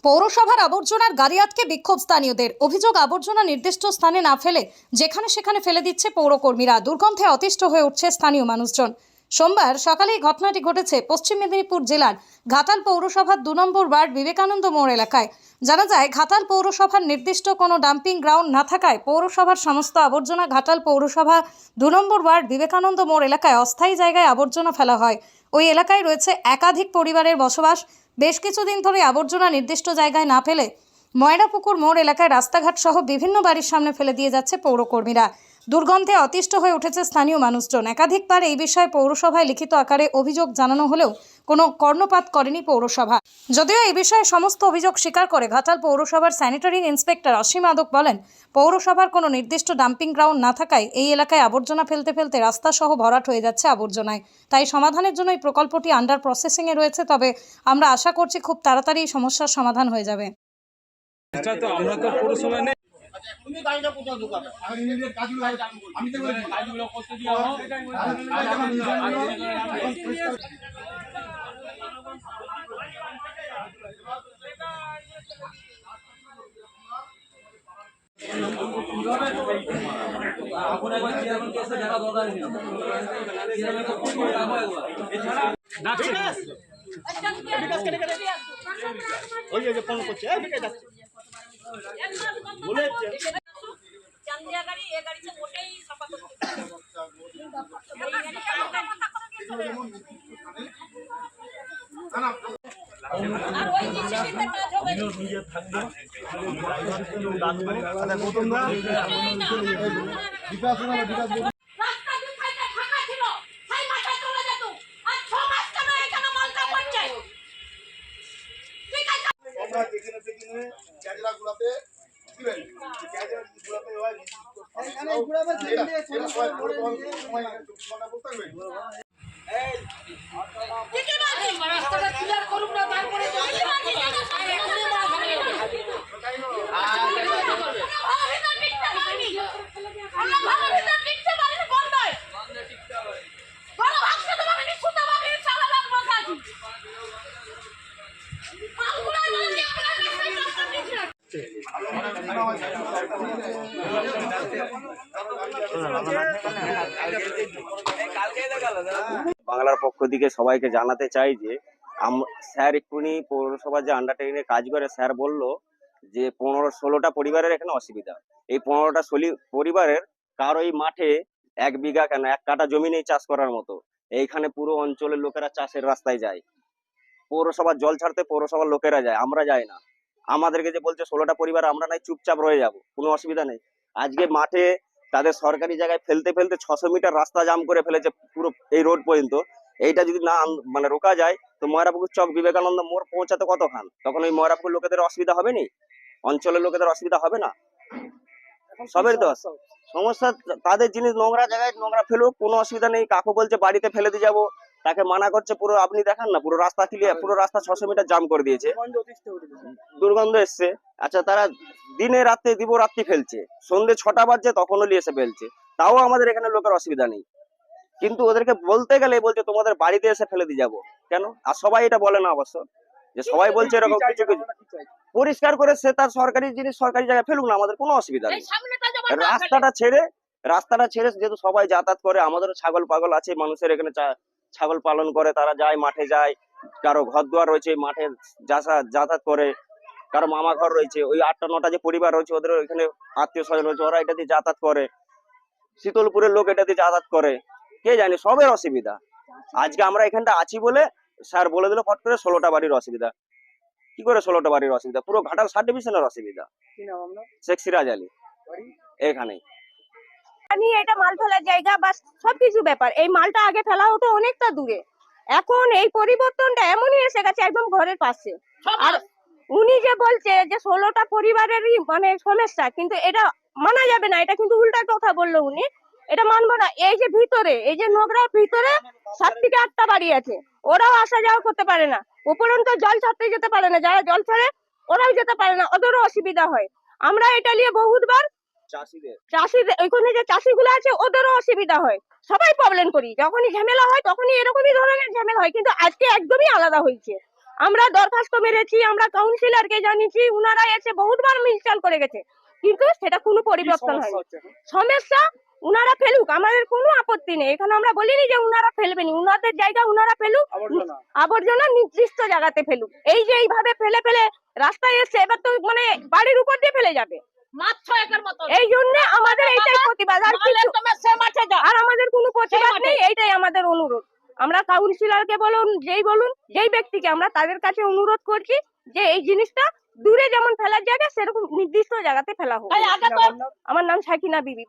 পৌরসভার আবর্জনার গাড়ি আটকে বিক্ষোভ স্থানীয়দের। অভিযোগ, আবর্জনা নির্দিষ্ট স্থানে না ফেলে যেখানে সেখানে ফেলে দিচ্ছে পৌরকর্মীরা। দুর্গন্ধে অতিষ্ঠ হয়ে উঠছে স্থানীয় মানুষজন। সোমবার সকালে ঘটনাটি ঘটেছে পশ্চিম মেদিনীপুর জেলার ঘাটাল পৌরসভার 2 নম্বর ওয়ার্ড বিবেকানন্দ মোড় এলাকায়। জানা যায়, ঘাটাল পৌরসভার নির্দিষ্ট কোনো ডাম্পিং গ্রাউন্ড না থাকায় পৌরসভার সমস্ত আবর্জনা ঘাটাল পৌরসভা 2 নম্বর ওয়ার্ড বিবেকানন্দ মোড় এলাকায় অস্থায়ী জায়গায় আবর্জনা ফেলা হয়। ওই এলাকায় রয়েছে একাধিক পরিবারের বসবাস। বেশ কিছুদিন ধরে আবর্জনা নির্দিষ্ট জায়গায় না ফেলে ময়রাপুকুর মোড় এলাকায় রাস্তাঘাট সহ বিভিন্ন বাড়ির সামনে ফেলে দিয়ে যাচ্ছে পৌরকর্মীরা। দুর্গন্ধে অতিষ্ঠ হয়ে উঠেছে স্থানীয় মানুষজন। একাধিকবার এই বিষয়ে পৌরসভায় লিখিত আকারে অভিযোগ জানানো হলেও কোনো কর্ণপাত করেনি পৌরসভা। যদিও এই বিষয়ে সমস্ত অভিযোগ স্বীকার করে ঘাটাল পৌরসভার স্যানিটারি ইন্সপেক্টর অসীম আদক বলেন, পৌরসভার কোনো নির্দিষ্ট ডাম্পিং গ্রাউন্ড না থাকায় এই এলাকায় আবর্জনা ফেলতে ফেলতে রাস্তা সহ ভরাট হয়ে যাচ্ছে আবর্জনায়। তাই সমাধানের জন্য এই প্রকল্পটি আন্ডার প্রসেসিংয়ে রয়েছে। তবে আমরা আশা করছি খুব তাড়াতাড়ি এই সমস্যার সমাধান হয়ে যাবে। আমরা তো পৌরসভা নেই। তুমি গাড়িটা কোথাও ঢোকাবে? আমি নিজের কাজগুলো আমি তো বলি কাজগুলো করতে দিও। ওই যে ফোন করছে বলে বাংলার পক্ষ থেকে সবাইকে জানাতে চাই যে স্যার এক্ষুনি পৌরসভার যে আন্ডারটেকিংয়ে কাজ করে, স্যার বলল যে 15-16টা পরিবারের এখানে অসুবিধা। এই 15টা পরিবারের কারো এই মাঠে 1 বিঘা কেন 1 কাঠা জমি নেই চাষ করার মতো। এইখানে পুরো অঞ্চলের লোকেরা চাষের রাস্তায় যায়, পৌরসভার জল ছাড়তে পৌরসভার লোকেরা যায়, আমরা যাই না। আমাদেরকে যে বলছে 16টা পরিবার আমরা নাই চুপচাপ রয়ে যাব, কোনো অসুবিধা নেই। আজকে মাঠে তাদের সরকারি জায়গায় ফেলতে ফেলতে 600 মিটার রাস্তা জাম করে ফেলেছে পুরো এই রোড পর্যন্ত। এইটা যদি না মানে রোকা যায় তো ময়রাপুকুর চক বিবেকানন্দ মোড় পৌঁছাতে কতক্ষণ? তখন ওই ময়রাপুকুর লোকেদের অসুবিধা হবে নি? অঞ্চলের লোকেদের অসুবিধা হবে না? সবের তো সমস্যা। তাদের জিনিস নোংরা জায়গায় নোংরা ফেলুক, কোনো অসুবিধা নেই। কাকু বলছে বাড়িতে ফেলে দিয়ে যাবো, তাকে মানা করছে। পুরো আপনি দেখান না, পুরো রাস্তা ক্লিয়ার, পুরো রাস্তা 600 মিটার জাম করে দিয়েছে, দুর্গন্ধ এসছে। আচ্ছা, তারা দিনে রাতে দিবরাত্রি ফেলছে, সন্ধ্যে 6টা বাজছে তখনও এসে ফেলছে, তাও আমাদের এখানে লোকের অসুবিধা নেই। কিন্তু ওদেরকে বলতে গেলে বলছে তোমাদের বাড়িতে এসে ফেলে দিয়ে যাবো। কেন? আর সবাই এটা বলে না অবশ্য, যে সবাই বলছে এরকম কিছু কিছু পরিষ্কার করে সে তার সরকারি জিনিস সরকারি জায়গায় ফেলুক না, আমাদের কোনো অসুবিধা নেই। রাস্তাটা ছেড়ে যেহেতু সবাই যাতায়াত করে, আমাদেরও ছাগল পাগল আছে, মানুষের এখানে ছাগল পালন করে, তারা যায় মাঠে যায়, কারো ঘর দুয়ার রয়েছে মাঠে যাতায়াত করে, কারো মামা ঘর রয়েছে, ওই 8টা-9টা যে পরিবার রয়েছে ওদের এখানে আত্মীয় স্বজন রয়েছে, ওরা এটা দিয়ে যাতায়াত করে, শীতলপুরের লোক এটা দিয়ে যাতায়াত করে, কে জানে সবের অসুবিধা। আজকে আমরা এখানটা আছি বলে স্যার বলে দিল ফট করে 16টা বাড়ির অসুবিধা। কি করে 16টা বাড়ির অসুবিধা? পুরো ঘাটাল সাব ডিভিশনের অসুবিধা। শেখ সিরাজ আলী এখানে এটা মাল ফেলার জায়গা বা সবকিছু ব্যাপার। এই মালটা আগে ফেলা হতো অনেকটা দূরে, এখন এই পরিবর্তনটা এমনই এসে গেছে একদম ঘরের পাশে। আর উনি যে বলছে যে 16টা পরিবারেরই মানে সমস্যা, কিন্তু এটা মানা যাবে না, এটা কিন্তু উল্টা কথা বললো উনি, এটা মানবো না। এই যে ভিতরে এই যে নোংরার ভিতরে 7 থেকে 8টা বাড়ি আছে, ওরাও আসা যাওয়া করতে পারে না, উপরন্ত জল ছাড়তে যেতে পারে না, যারা জল ছাড়ে ওরাও যেতে পারে না, ওদেরও অসুবিধা হয়। আমরা এটা নিয়ে বহুতবার চাষিদের ওইখানে যে চাষিগুলো আছে ওদেরও অসুবিধা হয়, সবাই প্রবলেম করি। যখনই ঝামেলা হয় তখনই এরকমই ধরনের ঝামেলা হয়, কিন্তু আজকে একদমই আলাদা হয়েছে। আমরা দরখাস্ত মেরেছি, আমরা কাউন্সিলরকে জানিয়েছি, উনারা এসে বহুতবার মিলচাল করে গেছে, কিন্তু সেটা কোনো পরিবর্তন হয়নি। সমস্যা উনারা ফেলুক, আমাদের কোনো আপত্তি নেই, এখানে আমরা বলিনি যে উনারা ফেলবেনি, উনাদের জায়গা উনারা ফেলুক, আবর্জনা নির্দিষ্ট জায়গাতে ফেলুক। এই যে এইভাবে ফেলে ফেলে রাস্তায় এসে এবার তো মানে বাড়ির উপর দিয়ে ফেলে যাবে, এই জন্য আমাদের এইটাই প্রতিবাদ, আর কিছু আর আমাদের কোনো প্রতিবাদ নেই, এইটাই আমাদের অনুরোধ। আমরা কাউন্সিলরকে বলুন, যেই ব্যক্তিকে, আমরা তাদের কাছে অনুরোধ করছি যে এই জিনিসটা দূরে যেমন ফেলার জায়গা সেরকম নির্দিষ্ট জায়গাতে ফেলা হোক। আমার নাম সাকিনা বিবি।